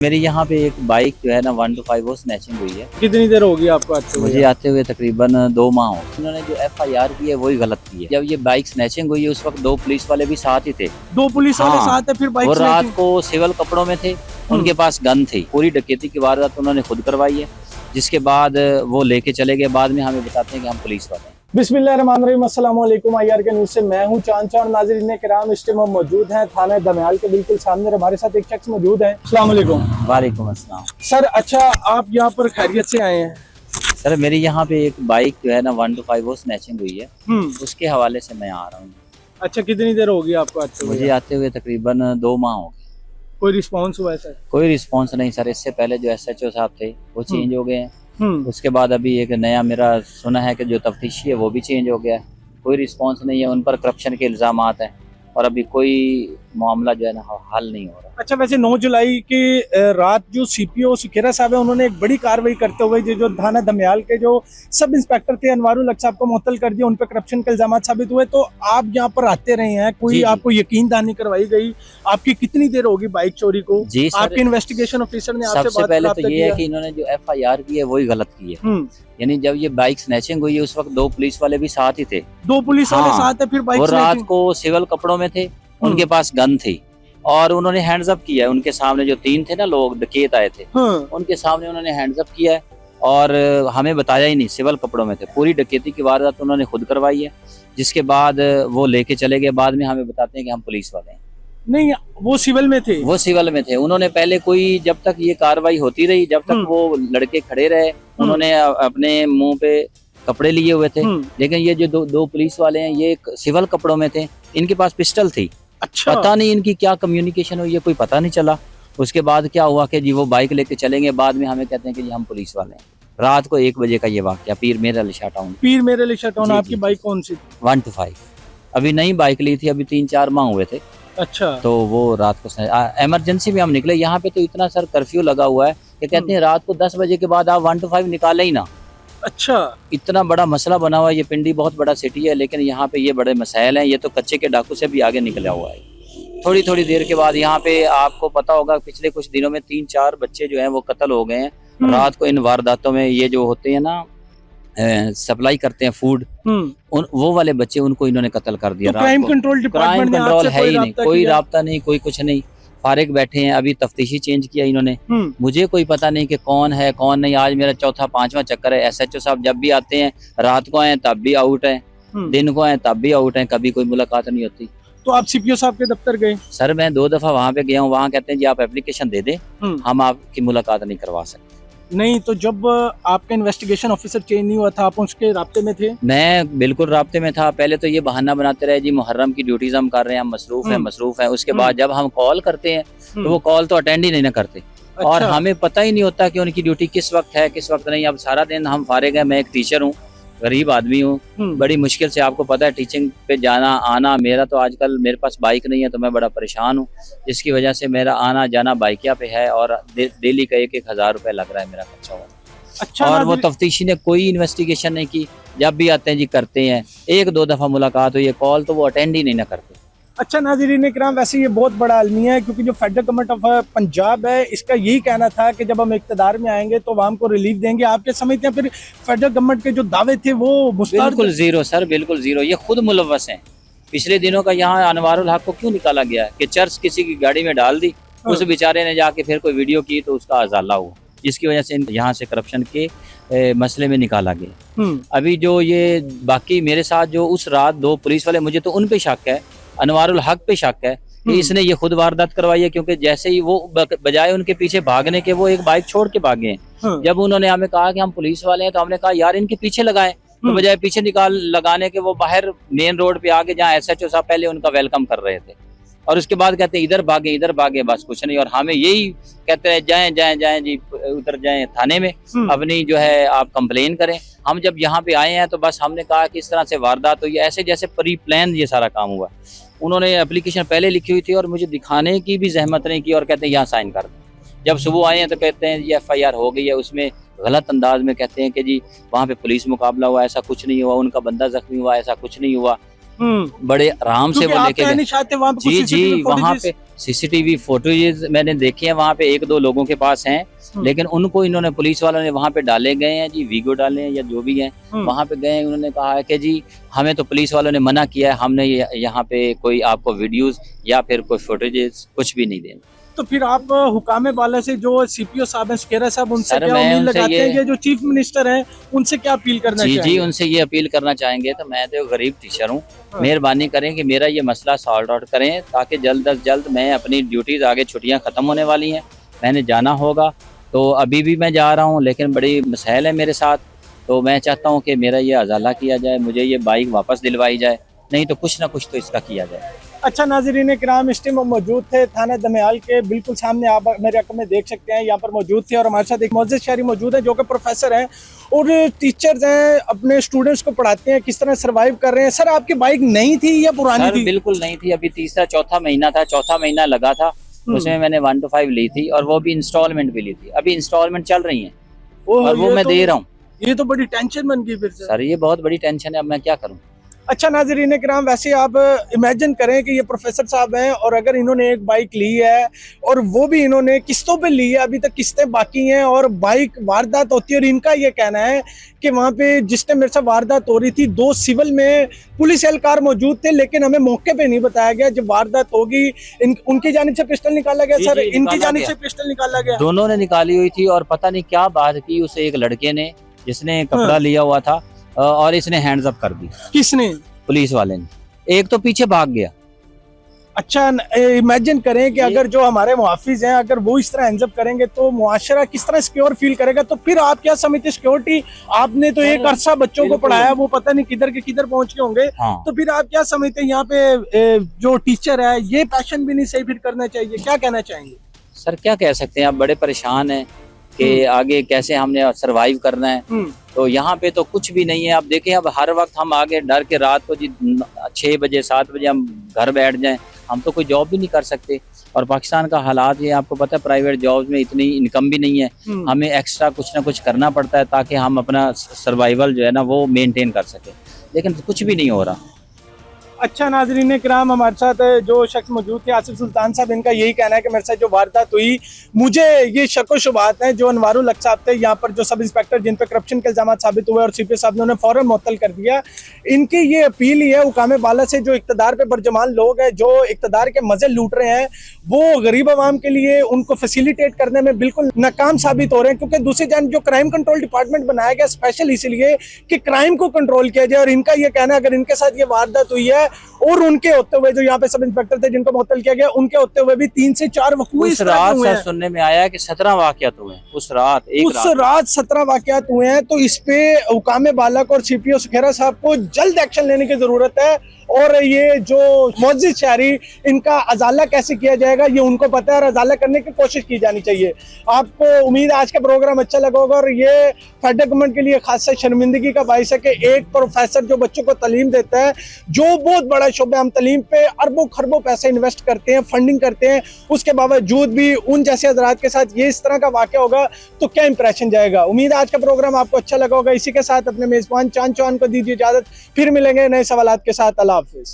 मेरी यहाँ पे एक बाइक जो है ना 125 वो स्नैचिंग हुई है। कितनी देर होगी आपको आते हुए? मुझे आते हुए तकरीबन 2 माह हो। उन्होंने जो FIR की है वही गलत की है। जब ये बाइक स्नैचिंग हुई है उस वक्त 2 पुलिस वाले भी साथ ही थे। 2 पुलिस वाले साथ है, फिर बाइक और रात को सिविल कपड़ों में थे, उनके पास गन थी। पूरी डकैती की वारदात उन्होंने खुद करवाई है, जिसके बाद वो लेके चले गए। बाद में हमें बताते हैं कि हम पुलिस वाले हैं। बिस्मिल्लाहिर्रहमानिर्रहीम, अस्सलाम वालेकुम। IR के न्यूज़ से मैं हूं चांद नाज़रीन किराम। इस टाइम हम मौजूद हैं थाना दमयाल के बिल्कुल सामने। हमारे साथ एक शख्स मौजूद है। अस्सलाम वालेकुम। वालेकुम अस्सलाम। सर, अच्छा, आप यहाँ पर खैरियत से आए हैं? सर, मेरी यहाँ पे एक बाइक जो है ना 125 वो स्नैचिंग हुई है, उसके हवाले से मैं आ रहा हूँ। अच्छा, कितनी देर होगी आपको आते हुए? मुझे आते हुए तकरीबन 2 माह हो गए। कोई रिस्पॉन्स हुआ है सर? कोई रिस्पॉन्स नहीं सर। इससे पहले जो SHO साहब थे वो चेंज हो गए हैं। उसके बाद अभी एक नया मेरा सुना है कि जो तफ्तीशी है वो भी चेंज हो गया है। कोई रिस्पांस नहीं है, उन पर करप्शन के इल्जामात हैं और अभी कोई मामला जो है ना हल नहीं हो रहा। अच्छा, वैसे 9 जुलाई की रात जो CPO सुखेरा साहब है, उन्होंने एक बड़ी कार्रवाई करते हुए जो थाना दमयाल के जो सब इंस्पेक्टर थे अनवारुल हक साहब को मुअत्तल कर दिया। उन पर करप्शन के इल्जाम साबित हुए। तो आप यहाँ पर आते रहे हैं, कोई आपको यकीन दहानी करवाई गई? आपकी कितनी देर होगी बाइक चोरी को? जी सर, आपके इन्वेस्टिगेशन ऑफिसर ने आपसे सबसे पहले तो ये है कि इन्होंने जो FIR की है वही गलत की है। यानी जब ये बाइक स्नैचिंग हुई है उस वक्त 2 पुलिस वाले भी साथ ही थे। 2 पुलिस वाले साथ है, फिर बाइक और रात को सिविल कपड़ों में थे, उनके पास गन थी और उन्होंने हैंड्स अप किया है। उनके सामने जो 3 थे ना लोग डकैत आए थे, उनके सामने उन्होंने हैंड्स अप किया है और हमें बताया ही नहीं। सिविल कपड़ों में थे, पूरी डकैती की वारदात उन्होंने खुद करवाई है, जिसके बाद वो लेके चले गए। बाद में हमें बताते हैं कि हम पुलिस वाले हैं। नहीं, वो सिविल में थे। वो सिविल में थे। उन्होंने पहले कोई, जब तक ये कार्रवाई होती रही, जब तक वो लड़के खड़े रहे, उन्होंने अपने मुंह पे कपड़े लिए हुए थे। लेकिन ये जो दो पुलिस वाले हैं ये सिविल कपड़ों में थे, इनके पास पिस्टल थी। अच्छा। पता नहीं इनकी क्या कम्युनिकेशन हुई है, कोई पता नहीं चला। उसके बाद क्या हुआ कि जी वो बाइक लेके चलेंगे। बाद में हमें कहते हैं कि जी हम पुलिस वाले हैं। रात को 1 बजे का ये वाकया, पीर मेर अली शाह टाउन। पीर मेर अली शाह टाउन। आपकी बाइक कौन सी? 125। अभी नई बाइक ली थी, अभी 3-4 माह हुए थे। अच्छा। तो वो रात को इमरजेंसी में हम निकले। यहाँ पे तो इतना सर कर्फ्यू लगा हुआ है कि कहते हैं रात को 10 बजे के बाद आप 125 निकाले ही ना। अच्छा। इतना बड़ा मसला बना हुआ है। ये पिंडी बहुत बड़ा सिटी है, लेकिन यहाँ पे ये बड़े मसाइल हैं। ये तो कच्चे के डाकू से भी आगे निकला हुआ है। थोड़ी थोड़ी देर के बाद यहाँ पे आपको पता होगा पिछले कुछ दिनों में 3-4 बच्चे जो हैं वो कत्ल हो गए हैं रात को इन वारदातों में। ये जो होते हैं ना सप्लाई करते हैं फूड, वो वाले बच्चे, उनको इन्होंने कत्ल कर दिया। तो क्राइम कंट्रोल डिपार्टमेंट है ही नहीं, कोई राब्ता नहीं, कोई कुछ नहीं, फारिग बैठे हैं। अभी तफ्तीशी चेंज किया इन्होंने, मुझे कोई पता नहीं कि कौन है कौन नहीं। आज मेरा 4-5वां चक्कर है। SHO साहब जब भी आते हैं, रात को आए तब भी आउट है, दिन को आए तब भी आउट है, कभी कोई मुलाकात नहीं होती। तो आप CPO साहब के दफ्तर गए? सर, मैं 2 दफा वहाँ पे गया हूँ। वहाँ कहते हैं जी आप एप्लीकेशन दे दें, हम आपकी मुलाकात नहीं करवा सकते। नहीं, तो जब आपका इन्वेस्टिगेशन ऑफिसर चेंज नहीं हुआ था, आप उसके राब्ते में थे? मैं बिल्कुल राब्ते में था। पहले तो ये बहाना बनाते रहे जी मुहर्रम की ड्यूटीज हम कर रहे हैं, हम मसरूफ है। उसके बाद जब हम कॉल करते हैं तो वो कॉल तो अटेंड ही नहीं ना करते। अच्छा। और हमें पता ही नहीं होता कि उनकी ड्यूटी किस वक्त है किस वक्त नहीं। अब सारा दिन हम फारिग हैं। मैं एक टीचर हूँ, गरीब आदमी हूँ, बड़ी मुश्किल से, आपको पता है, टीचिंग पे जाना आना। मेरा तो आजकल मेरे पास बाइक नहीं है तो मैं बड़ा परेशान हूँ, जिसकी वजह से मेरा आना जाना बाइकिया पे है और डेली का 1-1 हज़ार रुपये लग रहा है मेरा खर्चा हुआ। अच्छा। और वो तफ्तीशी ने कोई इन्वेस्टिगेशन नहीं की। जब भी आते हैं जी करते हैं, 1-2 दफा मुलाकात हुई है, कॉल तो वो अटेंड ही नहीं ना करते। अच्छा नाज़रीन इकराम, वैसे ये बहुत बड़ा अलमिया है, क्योंकि जो फेडरल गवर्नमेंट ऑफ पंजाब है, इसका यही कहना था कि जब हम इक़्तिदार में आएंगे तो आवाम को रिलीफ देंगे। आपके समझते हैं फिर फेडरल गवर्नमेंट के जो दावे थे वो बिल्कुल जीरो सर, बिल्कुल जीरो। ये खुद मुलव्वस हैं। पिछले दिनों का यहाँ अनवारुल हक को क्यों निकाला गया है कि चर्च किसी की गाड़ी में डाल दी, उस बेचारे ने जाके फिर कोई वीडियो की तो उसका अजाला हुआ, जिसकी वजह से यहाँ से करप्शन के मसले में निकाला गया। अभी जो ये बाकी मेरे साथ जो उस रात 2 पुलिस वाले, मुझे तो उन पे शक है, अनवारुल हक पे शक है कि इसने ये खुद वारदात करवाई है। क्योंकि जैसे ही वो बजाय उनके पीछे भागने के, वो एक बाइक छोड़ के भागे हैं। जब उन्होंने हमें कहा कि हम पुलिस वाले हैं तो हमने कहा यार इनके पीछे लगाएं, तो बजाय पीछे लगाने के वो बाहर मेन रोड पे आके, जहाँ SHO साहब पहले उनका वेलकम कर रहे थे, और उसके बाद कहते हैं इधर भागे, बस कुछ नहीं। और हमें यही कहते हैं जाएं जी, उधर जाएं थाने में, अपनी जो है आप कंप्लेन करें। हम जब यहाँ पे आए हैं तो बस हमने कहा कि इस तरह से वारदात हुई है, ऐसे जैसे प्री प्लान ये सारा काम हुआ। उन्होंने एप्लीकेशन पहले लिखी हुई थी और मुझे दिखाने की भी जहमत नहीं की, और कहते हैं यहाँ साइन कर दें। जब सुबह आए हैं तो कहते हैं ये FIR हो गई है, उसमें गलत अंदाज में कहते हैं कि जी वहाँ पे पुलिस मुकाबला हुआ, ऐसा कुछ नहीं हुआ, उनका बंदा जख्मी हुआ, ऐसा कुछ नहीं हुआ। बड़े आराम से वो लेके गए। जी वहाँ पे सीसीटीवी फुटेज मैंने देखी है, वहाँ पे एक दो लोगों के पास हैं, लेकिन उनको इन्होंने पुलिस वालों ने वहाँ पे डाले गए हैं जी, वीडियो डाले हैं या जो भी हैं, वहाँ पे गए, उन्होंने कहा है कि जी हमें तो पुलिस वालों ने मना किया है, हमने यहाँ पे कोई आपको वीडियोस या फिर कोई फुटेजेस कुछ भी नहीं देना। तो फिर आप हुकामे वाला से जो सीपीओ साहब हैं, सुखेरा साहब, उनसे सर, क्या मैं उम्मीद उनसे लगाते ये- हैं? ये जो चीफ मिनिस्टर हैं उनसे क्या अपील करना जी चाहेंगे? जी, उनसे ये अपील करना चाहेंगे, तो मैं तो गरीब टीचर हूँ, हाँ। मेहरबानी करें कि मेरा ये मसला सॉल्व आउट करें, ताकि जल्द अज जल्द मैं अपनी ड्यूटीज़, आगे छुट्टियाँ ख़त्म होने वाली हैं, मैंने जाना होगा, तो अभी भी मैं जा रहा हूँ, लेकिन बड़ी मसैल है मेरे साथ, तो मैं चाहता हूँ कि मेरा ये अजाला किया जाए, मुझे ये बाइक वापस दिलवाई जाए, नहीं तो कुछ ना कुछ तो इसका किया जाए। अच्छा नाज़रीन किराम, इस टाइम मौजूद थे थाना दमियाल के बिल्कुल सामने, आप मेरे अकल में देख सकते हैं, यहाँ पर मौजूद थे और हमारे साथ एक मोअज़्ज़िज़ शहरी मौजूद है जो कि प्रोफेसर हैं और टीचर्स हैं, अपने स्टूडेंट्स को पढ़ाते हैं, किस तरह सर्वाइव कर रहे हैं। सर, आपकी बाइक नई थी या पुरानी सर थी? बिल्कुल नहीं थी, अभी तीसरा चौथा महीना था, चौथा महीना लगा था, उसमें मैंने 1 to 5 ली थी और वो भी इंस्टॉलमेंट भी ली थी, अभी इंस्टॉलमेंट चल रही है और वो मैं दे रहा हूँ। ये तो बड़ी टेंशन बन गई फिर से। सर ये बहुत बड़ी टेंशन है, अब मैं क्या करूँ। अच्छा नाज़रीन किराम, वैसे आप इमेजिन करें कि ये प्रोफेसर साहब हैं और अगर इन्होंने एक बाइक ली है और वो भी इन्होंने किस्तों पे ली है, अभी तक किस्तें बाकी हैं और बाइक वारदात होती है, और इनका ये कहना है कि वहाँ पे जिस टाइम मेरे साथ वारदात हो रही थी 2 सिविल में पुलिस एहलकार मौजूद थे, लेकिन हमें मौके पे नहीं बताया गया। जब वारदात होगी उनकी जानिब से पिस्टल निकाला गया। जी, सर, जी, इनकी निकाला जानिब गया। से पिस्टल निकाला गया। दोनों ने निकाली हुई थी और पता नहीं क्या बात की, उसे एक लड़के ने जिसने कपड़ा लिया हुआ था और इसने हैंड्स अप कर दी, किसने? पुलिस वाले ने, एक तो पीछे भाग गया। अच्छा, इमेजिन करें कि अगर जो हमारे मुहाफिज हैं, अगर वो इस तरह हैंड्स करेंगे तो मुआशरा किस तरह सिक्योर फील करेगा। तो फिर आप क्या समझते, सिक्योरिटी आपने तो एक अरसा बच्चों को पढ़ाया, वो पता नहीं किधर के किधर पहुंच के होंगे। हाँ। तो फिर आप क्या समझते हैं यहाँ पे जो टीचर है, ये पैशन भी नहीं सही फिर करना चाहिए? क्या कहना चाहेंगे? सर क्या कह सकते हैं, आप बड़े परेशान हैं कि आगे कैसे हमने सरवाइव करना है, तो यहाँ पे तो कुछ भी नहीं है। आप देखें, अब हर वक्त हम आगे डर के रात को जी 6 बजे 7 बजे हम घर बैठ जाएं, हम तो कोई जॉब भी नहीं कर सकते। और पाकिस्तान का हालात ये आपको पता है, प्राइवेट जॉब्स में इतनी इनकम भी नहीं है, हमें एक्स्ट्रा कुछ ना कुछ करना पड़ता है ताकि हम अपना सर्वाइवल जो है ना वो मेंटेन कर सकें, लेकिन कुछ भी नहीं हो रहा। अच्छा नाजरीन किराम, हमारे साथ जो शख्स मौजूद थे आसिफ सुल्तान साहब, इनका यही कहना है कि मेरे साथ जो वारदात हुई, मुझे ये शक व शुबात हैं जो अनवारुल हक साहब थे यहाँ पर जो सब इंस्पेक्टर जिन पर करप्शन के इल्जाम साबित हुए और सीपीओ साहब ने उन्हें फौरन मुअत्तल कर दिया। इनकी ये अपील ही है हुकामे बाला से, जो इक़्तिदार पे बरजमान लोग हैं, जो इक़्तिदार के मजे लूट रहे हैं, वो गरीब आवाम के लिए उनको फैसिलिटेट करने में बिल्कुल नाकाम साबित हो रहे हैं। क्योंकि दूसरी जानब जो क्राइम कंट्रोल डिपार्टमेंट बनाया गया स्पेशल इसलिए कि क्राइम को कंट्रोल किया जाए, और इनका ये कहना है अगर इनके साथ ये वारदात हुई है और उनके होते हुए जो यहाँ पे सब इंस्पेक्टर थे जिनको मुअत्तल किया गया, उनके होते हुए भी 3 से 4 वक़ूए उस रात सर सुनने में आया कि 17 वाक़यात हुए हैं उस रात, उस रात 17 वाक़यात हुए हैं। तो इस पे हुकामे बाला और सीपीओ सुखेरा साहब को जल्द एक्शन लेने की जरूरत है, और ये जो मुअज़्ज़िज़ शहरी, इनका अजाला कैसे किया जाएगा ये उनको पता है और अजाला करने की कोशिश की जानी चाहिए। आपको उम्मीद आज का प्रोग्राम अच्छा लगा होगा, और ये फेडरल गवर्नमेंट के लिए खासा शर्मिंदगी का बाइस है कि एक प्रोफेसर जो बच्चों को तालीम देता है, जो बहुत बड़ा शोबा, हम तालीम पे अरबों खरबों पैसे इन्वेस्ट करते हैं, फंडिंग करते हैं, उसके बावजूद भी उन जैसे हजरात के साथ ये इस तरह का वाक़या होगा तो क्या इंप्रेशन जाएगा। उम्मीद आज का प्रोग्राम आपको अच्छा लगा होगा। इसी के साथ अपने मेज़बान चांद चौहान को दीजिए इजाज़त, फिर मिलेंगे नए सवालात के साथ। अल्लाह हाफ़िज़।